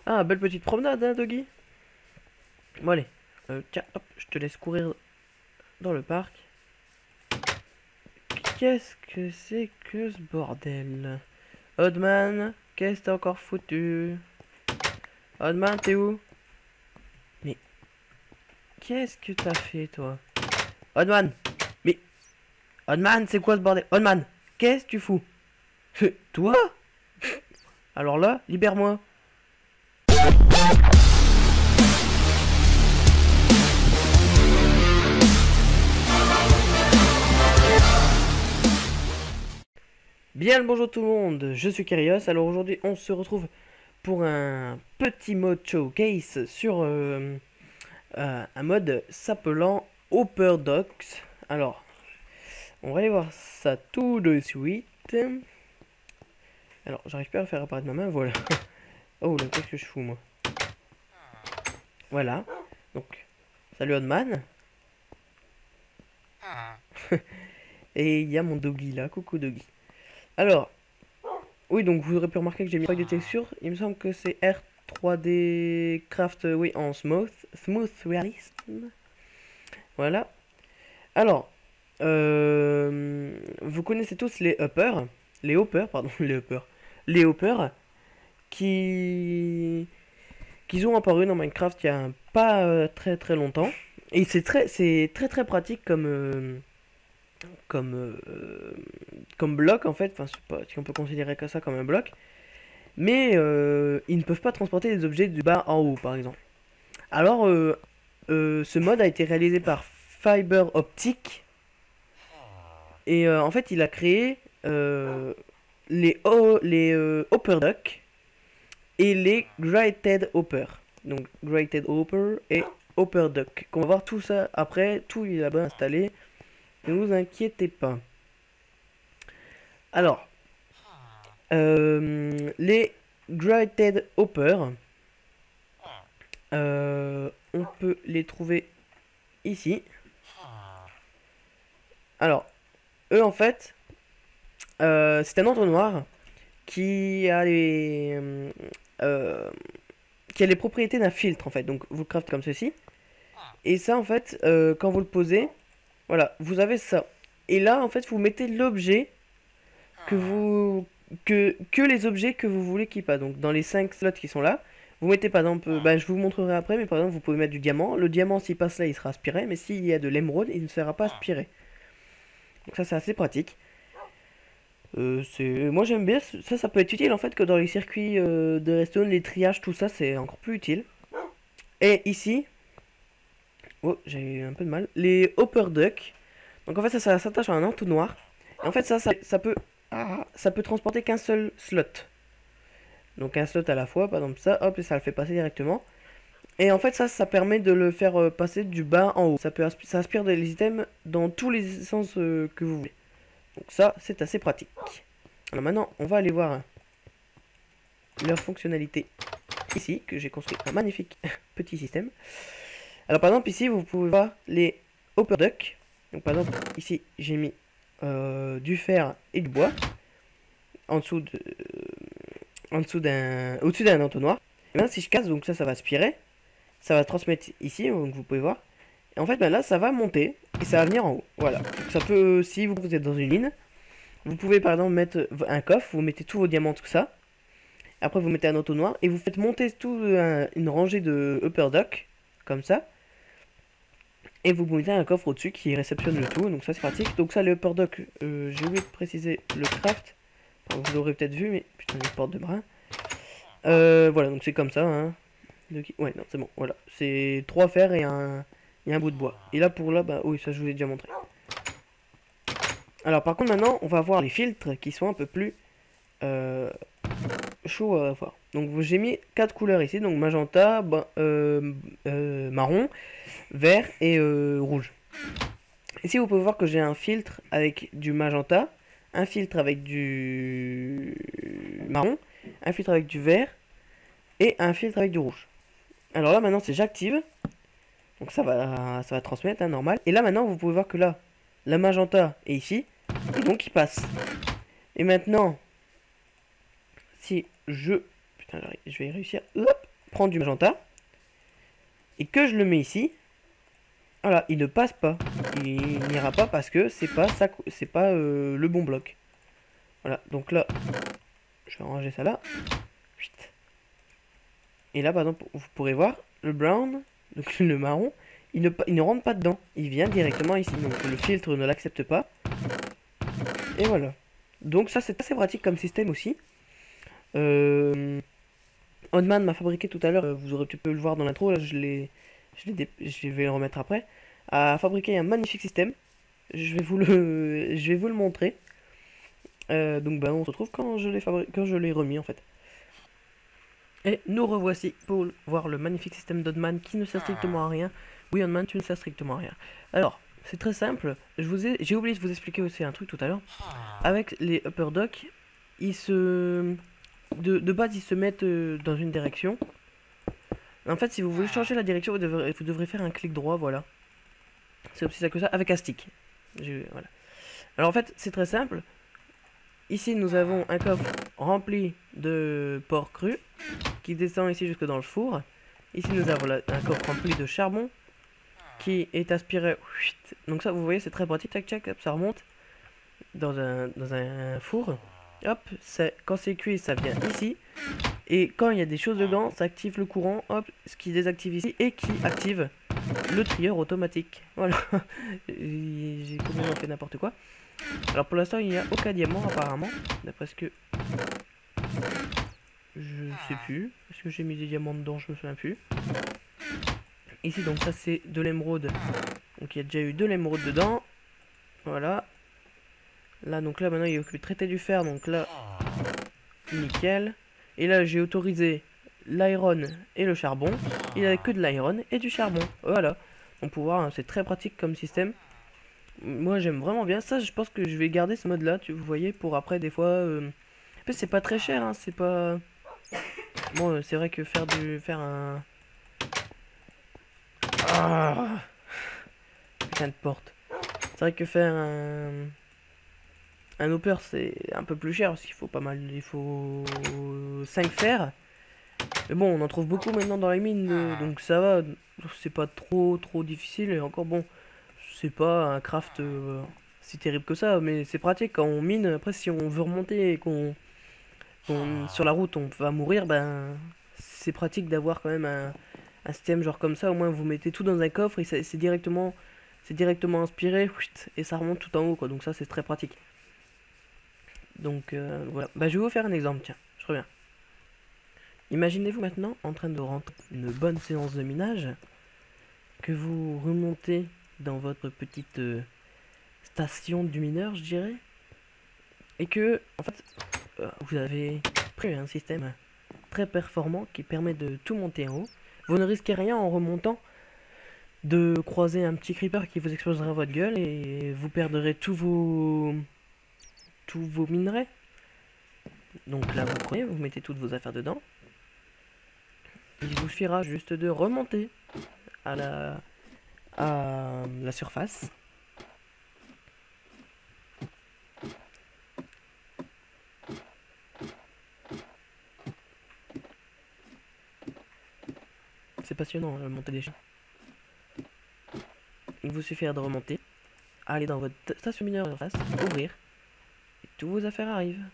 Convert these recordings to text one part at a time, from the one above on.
Ah, belle petite promenade, hein, Doggy. Bon, allez. Tiens, hop, je te laisse courir dans le parc. Qu'est-ce que c'est que ce bordel? Oddman, qu'est-ce que t'as encore foutu? Oddman, t'es où? Mais qu'est-ce que t'as fait, toi? Oddman! Mais Oddman, c'est quoi ce bordel? Oddman, qu'est-ce que tu fous? Toi? Alors là, libère-moi. Bien le bonjour tout le monde, je suis Kyrios. Alors aujourd'hui on se retrouve pour un petit mode showcase sur un mode s'appelant Hopper Docks. Alors on va aller voir ça tout de suite. Alors j'arrive pas à faire apparaître ma main, voilà. Oh là, qu'est-ce que je fous moi? Voilà, donc salut Oddman. Et il y a mon Doggy là, coucou Doggy. Alors, oui, donc vous aurez pu remarquer que j'ai mis pas de texture. Il me semble que c'est R3D Craft, oui, en smooth realism. Voilà. Alors, vous connaissez tous les hoppers, pardon, les hoppers qui ont apparu dans Minecraft il y a pas très très longtemps. Et c'est très pratique comme comme bloc en fait. Enfin, je sais pas si on peut considérer que ça comme un bloc. Mais ils ne peuvent pas transporter des objets du bas en haut, par exemple. Alors, ce mode a été réalisé par Fiber Optic. Et en fait, il a créé les Hopper Duck et les Grated Hopper. Donc, Grated Hopper et Hopper Duck. On va voir tout ça après. Tout est là-bas installé. Ne vous inquiétez pas. Alors, les Grated Hopper, on peut les trouver ici. Alors, eux en fait, c'est un entonnoir qui a les propriétés d'un filtre en fait. Donc vous le craftez comme ceci. Et ça en fait, quand vous le posez, voilà, vous avez ça. Et là en fait, vous mettez l'objet que les objets que vous voulez qu'il passe. Donc dans les 5 slots qui sont là, vous mettez par exemple, bah, je vous montrerai après, mais par exemple vous pouvez mettre du diamant. Le diamant s'il passe là il sera aspiré, mais s'il y a de l'émeraude il ne sera pas aspiré. Donc ça c'est assez pratique. Moi j'aime bien, ça peut être utile en fait que dans les circuits de redstone, les triages, tout ça c'est encore plus utile. Et ici, oh j'ai eu un peu de mal, les hopper duck. Donc en fait ça s'attache à un entonnoir. Et en fait ça peut transporter qu'un seul slot. Donc un slot à la fois, par exemple ça, hop, et ça le fait passer directement. Et en fait ça permet de le faire passer du bas en haut. Ça aspire des items dans tous les sens que vous voulez. Donc ça c'est assez pratique. Alors maintenant on va aller voir leur fonctionnalité ici, que j'ai construit un magnifique petit système. Alors par exemple ici vous pouvez voir les hopper duck. Donc par exemple ici j'ai mis du fer et du bois en dessous de au-dessus d'un entonnoir. Et maintenant si je casse, donc ça va aspirer, ça va transmettre ici, donc vous pouvez voir. Et en fait ben là ça va monter et ça va venir en haut. Voilà. Donc, ça peut, si vous êtes dans une mine, vous pouvez par exemple mettre un coffre, vous mettez tous vos diamants, tout ça. Après vous mettez un entonnoir et vous faites monter une rangée de upper duck comme ça. Et vous mettez un coffre au-dessus qui réceptionne le tout, donc ça c'est pratique. Donc ça, le upper duck, j'ai oublié de préciser le craft. Enfin, vous l'aurez peut-être vu, mais putain, une porte de brin. Voilà, donc c'est comme ça. Hein. Ouais, non, c'est bon, voilà. C'est 3 fers et un bout de bois. Et là, pour là, bah oui, ça je vous ai déjà montré. Alors par contre, maintenant, on va voir les filtres qui sont un peu plus chauds à voir. Donc j'ai mis 4 couleurs ici, donc magenta, marron, vert et rouge. Ici vous pouvez voir que j'ai un filtre avec du magenta, un filtre avec du marron, un filtre avec du vert et un filtre avec du rouge. Alors là maintenant c'est j'active, donc ça va transmettre, hein, normal. Et là maintenant vous pouvez voir que là, la magenta est ici, et donc il passe. Et maintenant, si je... Putain, je vais y réussir. Hop, prends du magenta et que je le mets ici, voilà, il ne passe pas. Il n'ira pas parce que c'est pas ça, c'est pas le bon bloc. Voilà, donc là, je vais ranger ça là. Et là, par exemple, vous pourrez voir le brown, donc le marron, il ne rentre pas dedans. Il vient directement ici. Donc le filtre ne l'accepte pas. Et voilà. Donc ça, c'est assez pratique comme système aussi. Oddman m'a fabriqué tout à l'heure, vous aurez pu le voir dans l'intro, je vais le remettre après, a fabriqué un magnifique système. Je vais vous le montrer. Donc bah, on se retrouve quand je l'ai remis en fait. Et nous revoici pour voir le magnifique système d'Oddman qui ne sert strictement à rien. Oui, Oddman, tu ne sers strictement à rien. Alors, c'est très simple. J'ai oublié de vous expliquer aussi un truc tout à l'heure. Avec les upper dock, ils se... De base, ils se mettent dans une direction. En fait, si vous voulez changer la direction, vous devrez faire un clic droit, voilà. C'est aussi ça que ça, avec un stick. Voilà. Alors en fait, c'est très simple. Ici, nous avons un coffre rempli de porc cru qui descend ici jusque dans le four. Ici, nous avons un coffre rempli de charbon qui est aspiré. Donc ça, vous voyez, c'est très pratique. Tac, tac, hop, ça remonte dans un four. Hop, quand c'est cuit, ça vient ici. Et quand il y a des choses dedans, ça active le courant, hop, ce qui désactive ici et qui active le trieur automatique. Voilà, j'ai complètement fait n'importe quoi. Alors pour l'instant, il n'y a aucun diamant apparemment, d'après ce que... Je sais plus. Est-ce que j'ai mis des diamants dedans? Je me souviens plus. Ici, donc ça c'est de l'émeraude. Donc il y a déjà eu de l'émeraude dedans. Voilà. Là, donc là, maintenant, il y a que traiter du fer. Donc là, nickel. Et là, j'ai autorisé l'iron et le charbon. Il n'y a que de l'iron et du charbon. Voilà. Donc pour voir, hein, c'est très pratique comme système. Moi, j'aime vraiment bien ça. Je pense que je vais garder ce mode-là, vous voyez, pour après, des fois... En plus, c'est pas très cher, hein, c'est pas... Bon, c'est vrai que faire un... Ah, putain de porte. C'est vrai que faire un hopper, c'est un peu plus cher, parce qu'il faut pas mal... Il faut 5 fers. Mais bon, on en trouve beaucoup maintenant dans les mines, donc ça va. C'est pas trop difficile, et encore bon... C'est pas un craft si terrible que ça, mais c'est pratique quand on mine. Après, si on veut remonter et sur la route on va mourir, ben c'est pratique d'avoir quand même un système genre comme ça. Au moins, vous mettez tout dans un coffre et c'est directement inspiré et ça remonte tout en haut, quoi. Donc ça, c'est très pratique. Donc voilà. Bah, je vais vous faire un exemple. Tiens, je reviens. Imaginez-vous maintenant en train de rentrer une bonne séance de minage, que vous remontez dans votre petite station du mineur, je dirais, et que en fait vous avez pris un système très performant qui permet de tout monter en haut. Vous ne risquez rien en remontant de croiser un petit creeper qui vous explosera votre gueule et vous perdrez tous vos minerais. Donc là, vous prenez, vous mettez toutes vos affaires dedans. Il vous suffira juste de remonter à la surface. C'est passionnant, monter des chiens. Il vous suffira de remonter, aller dans votre station minière de surface, ouvrir, et tous vos affaires arrivent.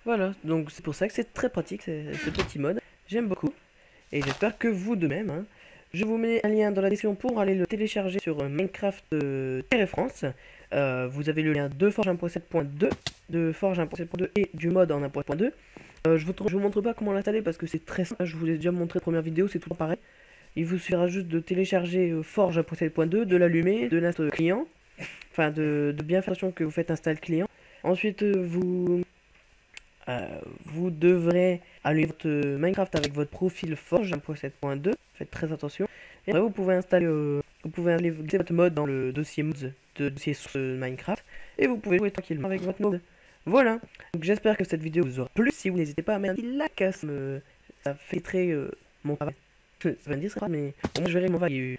Voilà, donc c'est pour ça que c'est très pratique, ce petit mode. J'aime beaucoup, et j'espère que vous de même. Hein. Je vous mets un lien dans la description pour aller le télécharger sur Minecraft France. Vous avez le lien de Forge 1.7.2, de Forge 1.7.2 et du mode en 1.2. Je vous montre pas comment l'installer parce que c'est très simple. Je vous l'ai déjà montré la première vidéo, c'est tout pareil. Il vous suffira juste de télécharger Forge 1.7.2, de l'allumer, de l'installer client. Enfin, de bien faire attention que vous faites install client. Ensuite, vous devrez allumer votre Minecraft avec votre profil Forge 1.7.2. Faites très attention. Et après, vous pouvez installer votre mode dans le dossier mods de dossier source Minecraft. Et vous pouvez jouer tranquillement avec votre mode. Voilà. Donc j'espère que cette vidéo vous aura plu. Si vous n'hésitez pas à mettre un petit like, ça fait très mon travail. Ça va me dire ça, mais au moins je verrai mon travail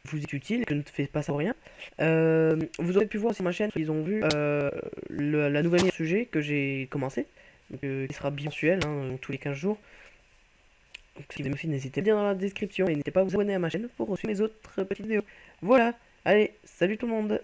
vous est utile, que je ne fais pas ça pour rien. Vous aurez pu voir sur ma chaîne, ils ont vu la nouvelle sujet que j'ai commencé. Donc, qui sera bimensuel, hein, tous les 15 jours. Donc si vous aimez aussi, n'hésitez pas à dire dans la description et n'hésitez pas à vous abonner à ma chaîne pour suivre mes autres petites vidéos. Voilà, allez, salut tout le monde.